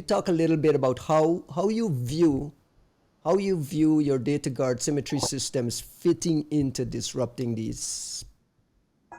talk a little bit about how you view your data guard symmetry systems fitting into disrupting these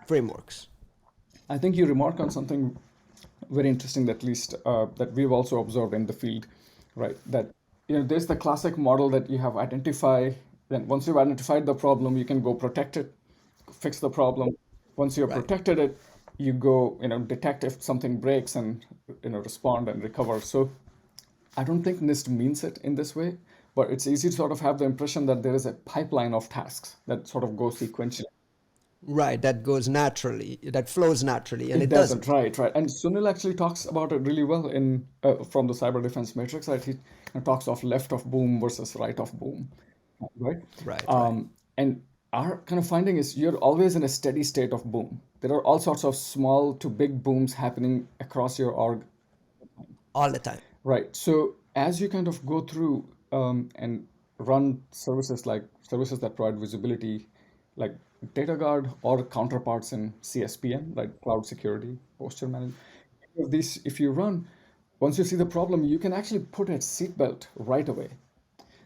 frameworks? I think you remark on something very interesting, that at least that we've also observed in the field, right? That there's the classic model that you have identify. Then once you've identified the problem, you can go protect it, fix the problem. Once you've Right. protected it, you go detect if something breaks and respond and recover. So I don't think NIST means it in this way, but it's easy to sort of have the impression that there is a pipeline of tasks that sort of go sequentially. Right. That goes naturally. That flows naturally, and It it doesn't, doesn't. right, right. And Sunil actually talks about it really well in from the cyber defense matrix, right? He talks of left of boom versus right of boom, right? Right. Right. And our kind of finding is you're always in a steady state of boom. There are all sorts of small to big booms happening across your org. All the time. Right. So as you kind of go through and run services like services that provide visibility, like Data Guard or counterparts in CSPM, like cloud security, posture management, if these, if you run, once you see the problem, you can actually put a seatbelt right away.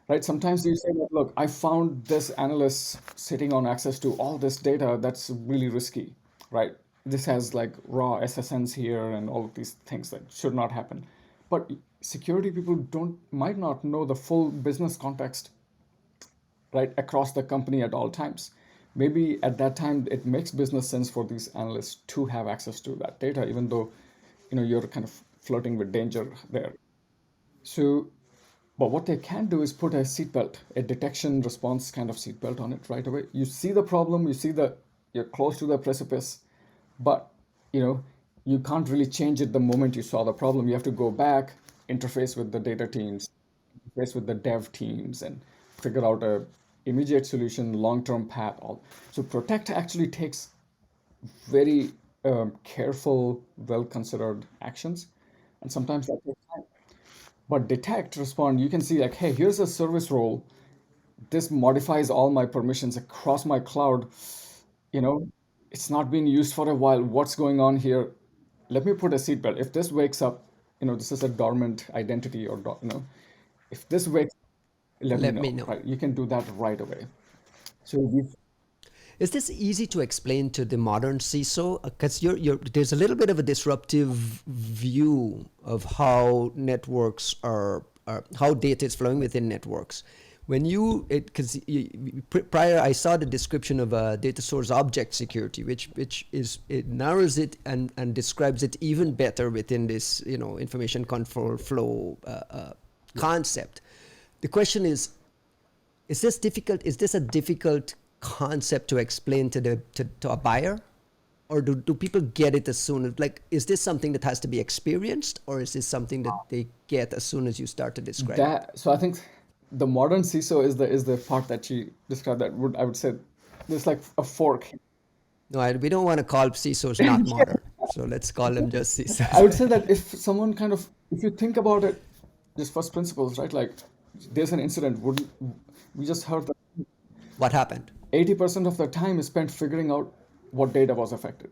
Right? Sometimes you say that, look, I found this analyst sitting on access to all this data that's really risky, right? This has like raw SSNs here and all of these things that should not happen. But security people don't might not know the full business context, right, across the company at all times. Maybe at that time it makes business sense for these analysts to have access to that data, even though you're kind of flirting with danger there. So, but what they can do is put a seatbelt, a detection response kind of seatbelt on it right away. You see the problem, you see that you're close to the precipice, but you know you can't really change it the moment you saw the problem. You have to go back, interface with the data teams, interface with the dev teams, and figure out a immediate solution, long-term path. All so protect actually takes very careful, well-considered actions, and sometimes that takes time. But detect, respond, you can see like, hey, here's a service role. This modifies all my permissions across my cloud. You know, it's not been used for a while. What's going on here? Let me put a seatbelt. If this wakes up, this is a dormant identity or, if this wakes, let me Let me know, know. right? You can do that right away. So we've, Is this easy to explain to the modern CISO? Because there's a little bit of a disruptive view of how networks are how data is flowing within networks. When you, because prior I saw the description of a data source object security, which is, it narrows it and describes it even better within this information control flow concept. The question is this difficult? Is this a difficult concept to explain to a buyer, or do people get it as soon as, like, is this something that has to be experienced, or is this something that they get as soon as you start to describe it? that, so I think the modern CISO is the part that you described, that would, I would say, there's like a fork. No, we don't want to call CISOs not modern, so let's call them just I would CISOs. say that if someone kind of, if you think about it, just first principles, right? Like there's an incident, would we just heard that What happened? 80% of the time is spent figuring out what data was affected.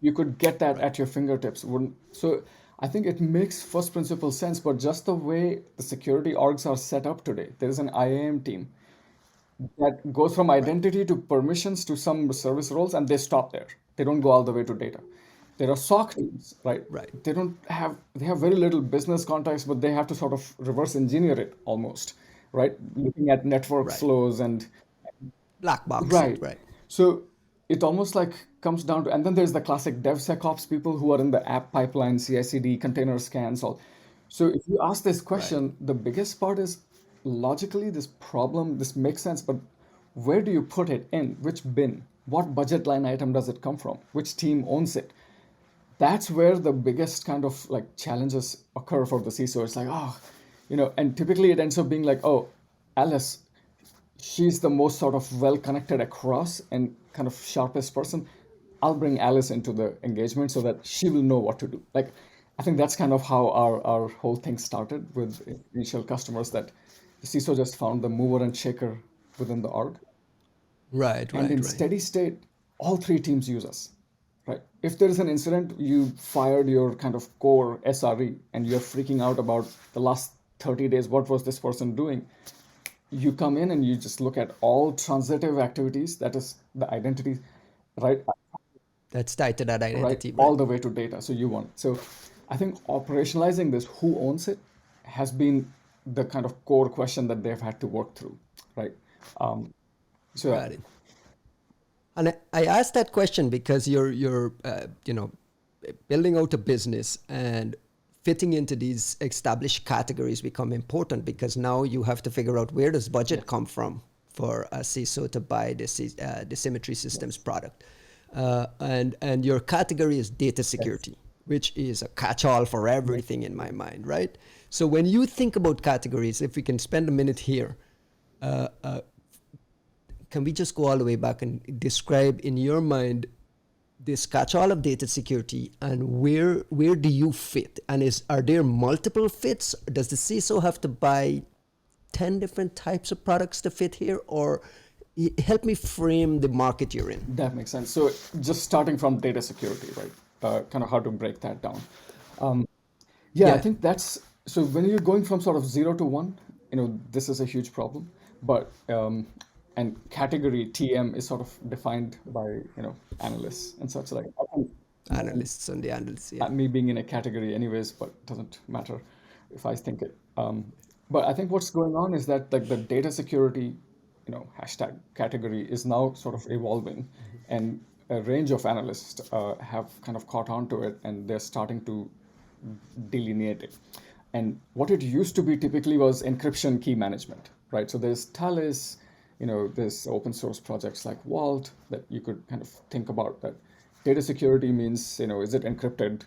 You could get that Right. at your fingertips. Wouldn't, so I think it makes first principle sense, but just the way the security orgs are set up today, there is an IAM team that goes from Right. identity to permissions to some service roles, and they stop there. They don't go all the way to data. There are SOC teams, right? Right. They have very little business context, but they have to sort of reverse engineer it almost, right? Looking at network Right. flows and Black box it. right. Right. So it almost like comes down to, and then there's the classic DevSecOps people who are in the app pipeline, CI/CD, container scans, all. So if you ask this Right. question, the biggest part is logically this problem, this makes sense, but where do you put it in? Which bin? What budget line item does it come from? Which team owns it? That's where the biggest kind of like challenges occur for the CISO. It's like, and typically it ends up being like, oh, Alice, she's the most sort of well connected across and kind of sharpest person. I'll bring Alice into the engagement so that she will know what to do. Like, I think that's kind of how our whole thing started with initial customers, that the CISO just found the mover and shaker within the org. Right. And Right. in Right. steady state, all three teams use us. right? If there is an incident, you fired your kind of core SRE and you're freaking out about the last 30 days, what was this person doing? You come in and you just look at all transitive activities, that is the identity, right? That's tied to that Right, identity, right? all the way to data. So you want. So I think operationalizing this, who owns it, has been the kind of core question that they've had to work through, right? Um, so Got it. And I asked that question because you're building out a business, and fitting into these established categories become important, because now you have to figure out where does yeah, budget come from for a CISO to buy the Symmetry Systems yes, product, and your category is data yes, security, which is a catch-all for yes, everything in my mind, right? So when you think about categories, if we can spend a minute here, can we just go all the way back and describe in your mind this catch-all of data security, and where do you fit? And are there multiple fits? Does the CISO have to buy 10 different types of products to fit here? Or help me frame the market you're in. that makes sense. So just starting from data security, right? Kind of how to break that down. Yeah, I Yeah, think that's so when you're going from sort of 0 to 1, this is a huge problem. But and category TM is sort of defined by analysts and such. Like I think analysts and the analysts, yeah. me being in a category anyways, but it doesn't matter if I think it. But I think what's going on is that like the data security, hashtag category is now sort of evolving, and a range of analysts have kind of caught on to it, and they're starting to delineate it. And what it used to be typically was encryption key management, right? So there's Talis, there's open source projects like Vault that you could kind of think about that. Data security means, is it encrypted?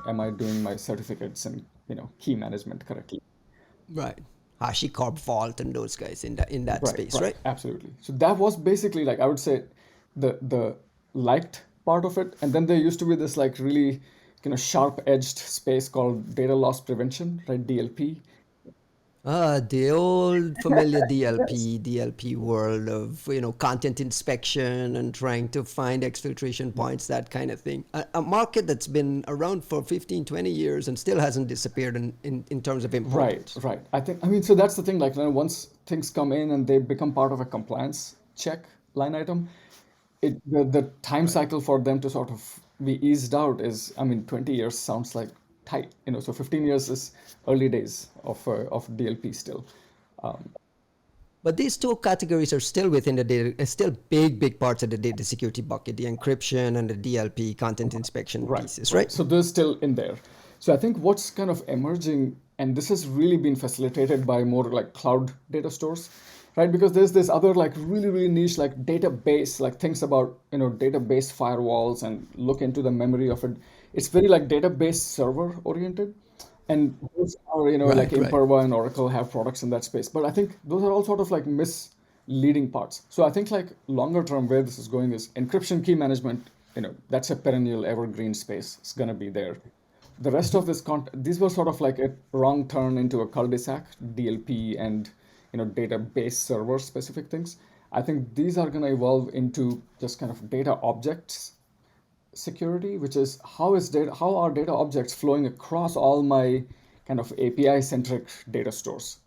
Am I doing my certificates and, key management correctly? Right. HashiCorp Vault and those guys in that Right, space, right, right? absolutely. So that was basically like I would say the liked part of it, and then there used to be this like really sharp-edged space called data loss prevention, right? DLP. The old familiar Yes. DLP world of content inspection and trying to find exfiltration Yeah. points, that kind of thing. A market that's been around for 15, 20 years and still hasn't disappeared in terms of Right, importance. right. I mean, so that's the thing. Like, once things come in and they become part of a compliance check line item, the time Right. cycle for them to sort of be eased out is, I mean, 20 years sounds like tight. So 15 years is early days of DLP still. But these two categories are still within the data, still big parts of the data security bucket, the encryption and the DLP content inspection Right, pieces, right. right? So they're still in there. So I think what's kind of emerging, and this has really been facilitated by more like cloud data stores, right? Because there's this other like really, really niche like database, like things about, database firewalls and look into the memory of it. It's very like database server oriented. And those are, like Right, right. Imperva and Oracle have products in that space. But I think those are all sort of like misleading parts. So I think like longer term where this is going is encryption key management, that's a perennial evergreen space. It's going to be there. The rest of this these were sort of like a wrong turn into a cul-de-sac, DLP and, database server specific things. I think these are going to evolve into just kind of data objects security, which is how are data objects flowing across all my kind of API centric data stores,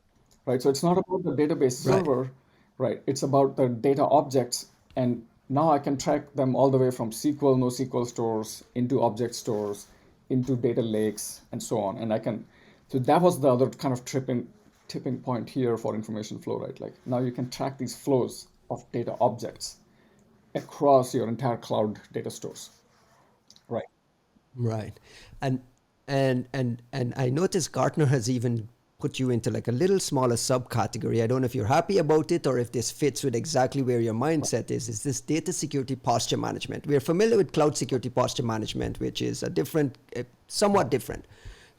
right? So it's not about the database Right. server, right? It's about the data objects, and now I can track them all the way from SQL, NoSQL stores into object stores, into data lakes, and so on. And I can, so that was the other kind of tipping point here for information flow, right? Like now you can track these flows of data objects across your entire cloud data stores. Right. Right. And and I noticed Gartner has even put you into like a little smaller subcategory. I don't know if you're happy about it or if this fits with exactly where your mindset is. Is this data security posture management? We're familiar with cloud security posture management, which is a different, somewhat Right. different.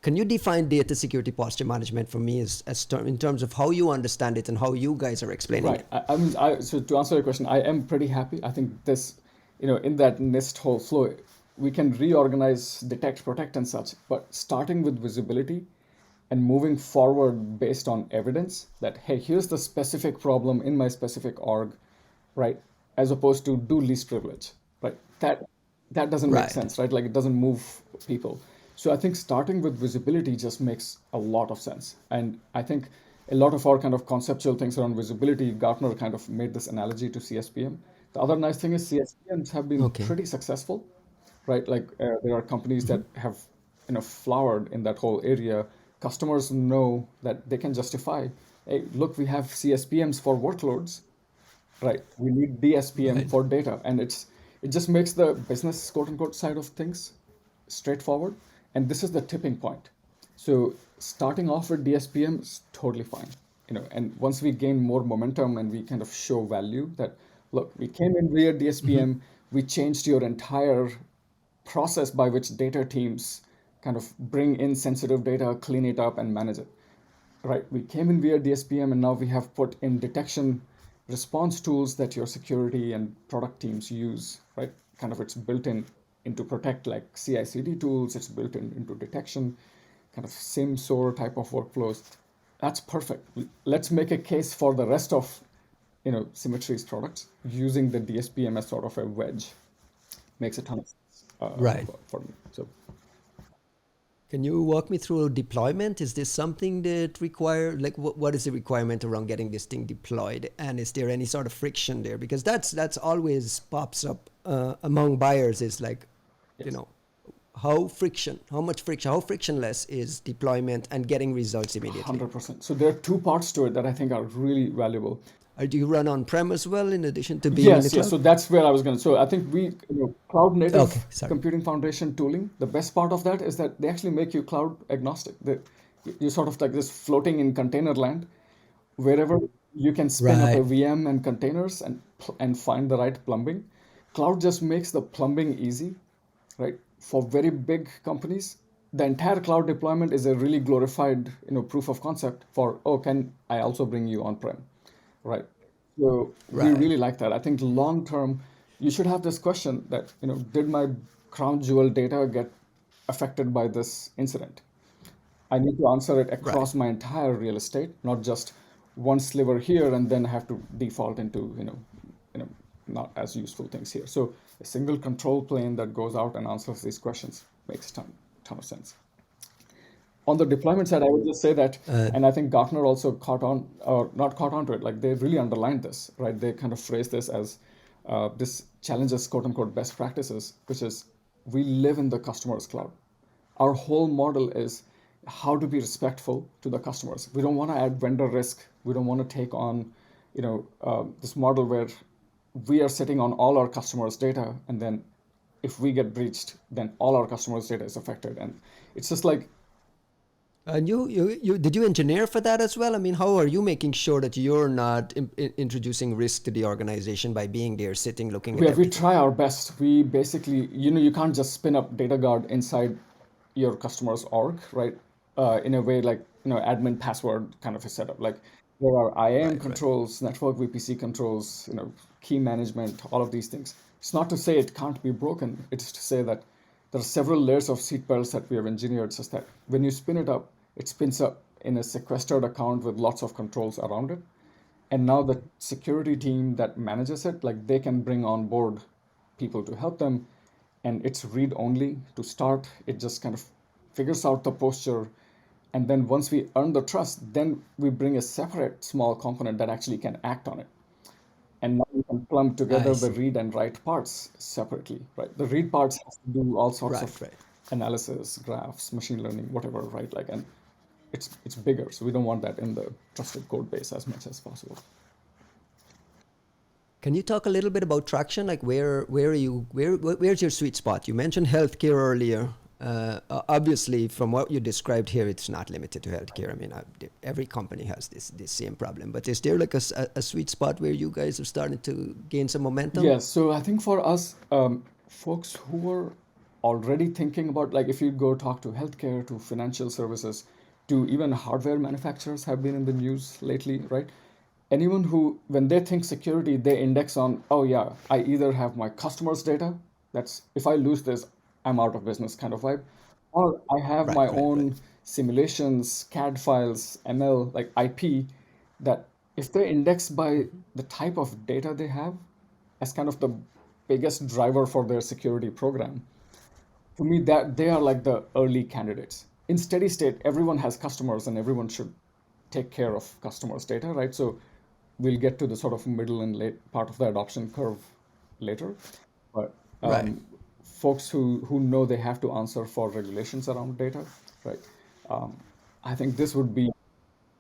Can you define data security posture management for me in terms of how you understand it and how you guys are explaining Right. it? I mean, so to answer your question, I am pretty happy. I think this, in that NIST whole flow, we can reorganize, detect, protect, and such. But starting with visibility and moving forward based on evidence that, hey, here's the specific problem in my specific org, right? As opposed to do least privilege, right? That. that doesn't make Right. sense, right? Like it doesn't move people. So I think starting with visibility just makes a lot of sense. And I think a lot of our kind of conceptual things around visibility, Gartner kind of made this analogy to CSPM. The other nice thing is CSPMs have been Okay. pretty successful, right? Like there are companies Hmm. that have, flowered in that whole area. Customers know that they can justify, hey, look, we have CSPMs for workloads, right? We need DSPM Right. for data, and it just makes the business quote unquote side of things straightforward. And this is the tipping point. So starting off with DSPM is totally fine, And once we gain more momentum and we kind of show value that, look, we came in via Hmm. DSPM, we changed your entire process by which data teams kind of bring in sensitive data, clean it up, and manage it. Right, we came in via DSPM, and now we have put in detection response tools that your security and product teams use, right? Kind of it's built in into protect, like CI/CD tools, it's built in into detection, kind of SIM SOAR type of workflows. That's perfect. Let's make a case for the rest of Symmetry's products using the DSPM as sort of a wedge. Makes a ton of sense Right. for me. So Can you walk me through deployment? Is this something that require like what is the requirement around getting this thing deployed? And is there any sort of friction there? Because that's always pops up among buyers. Is like, you yes. know, how much friction, how frictionless is deployment and getting results immediately? 100%. So there are two parts to it that I think are really valuable. Or do you run on prem as well in addition to being in the Yes, yes. cloud? So that's where I was going to. So I think cloud Okay, native sorry. computing foundation tooling, the best part of that is that they actually make you cloud agnostic. You sort of like this floating in container land, wherever you can spin up a Right. VM and containers and find the right plumbing. Cloud just makes the plumbing easy, right? For very big companies, the entire cloud deployment is a really glorified, proof of concept for, oh, can I also bring you on-prem, right? So we Right. really like that. I think long term, you should have this question that, did my crown jewel data get affected by this incident? I need to answer it Right. across my entire real estate, not just one sliver here and then have to default into, you know, not as useful things here. So a single control plane that goes out and answers these questions makes a ton of sense. On the deployment side, I would just say that, Uh, and I think Gartner also caught on, or not caught on to it, like they really underlined this, right? They kind of phrased this as this challenges quote unquote best practices, which is we live in the customer's cloud. Our whole model is how to be respectful to the customers. We don't want to add vendor risk. We don't want to take on, this model where we are sitting on all our customers' data, and then if we get breached, then all our customers' data is affected. And it's just like and you did you engineer for that as well? I mean, how are you making sure that you're not introducing risk to the organization by being there, sitting, looking at we everything? try our best. We basically, you can't just spin up data guard inside your customer's org, right? In a way like, admin password kind of a setup. Like there are IAM Right. Right. controls, network VPC controls, key management, all of these things. It's not to say it can't be broken. It's to say that there are several layers of seatbelts that we have engineered such that when you spin it up, it spins up in a sequestered account with lots of controls around it. And now the security team that manages it, like they can bring on board people to help them, and it's read only to start. It just kind of figures out the posture, and then once we earn the trust, then we bring a separate small component that actually can act on it. And now we can plumb I together the see. read and write parts separately, right? The read parts has to do all sorts Right. of Right. analysis, graphs, machine learning, whatever, right? Like, and it's bigger, so we don't want that in the trusted code base as much as possible. Can you talk a little bit about traction? Like where are you where's your sweet spot? You mentioned healthcare earlier. Obviously, from what you described here, it's not limited to healthcare. I mean, every company has this same problem. But is there like a sweet spot where you guys are starting to gain some momentum? Yes, so I think for us, folks who were already thinking about, like, if you go talk to healthcare, to financial services, to even hardware manufacturers have been in the news lately, right? Anyone who, when they think security, they index on, oh yeah, I either have my customers' data, that's if I lose this, I'm out of business kind of vibe, or I have Right. my Right. Right. own simulations, CAD files, ML, like IP, that if they're indexed by Hmm. the type of data they have, as kind of the biggest driver for their security program, to me that they are like the early candidates. In steady state, everyone has customers and everyone should take care of customers' data, right? So we'll get to the sort of middle and late part of the adoption curve later. But Right. folks who know they have to answer for regulations around data, right? Um, I think this would be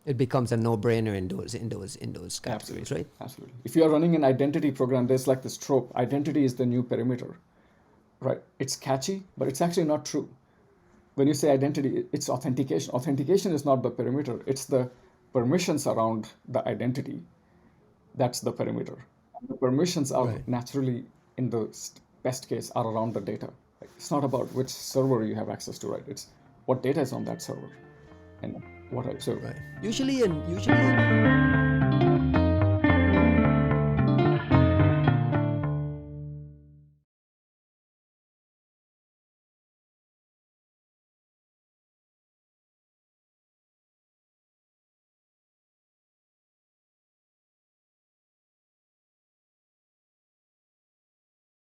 It becomes a no-brainer in those categories, absolutely, right? absolutely. If you are running an identity program, there's like this trope: identity is the new perimeter, right? It's catchy, but it's actually not true. When you say identity, it's authentication. Authentication is not the perimeter; it's the permissions around the identity. That's the perimeter. The permissions are Right. naturally, in the best case, are around the data. Like, it's not about which server you have access to, right? It's what data is on that server, and what I so Right. Usually,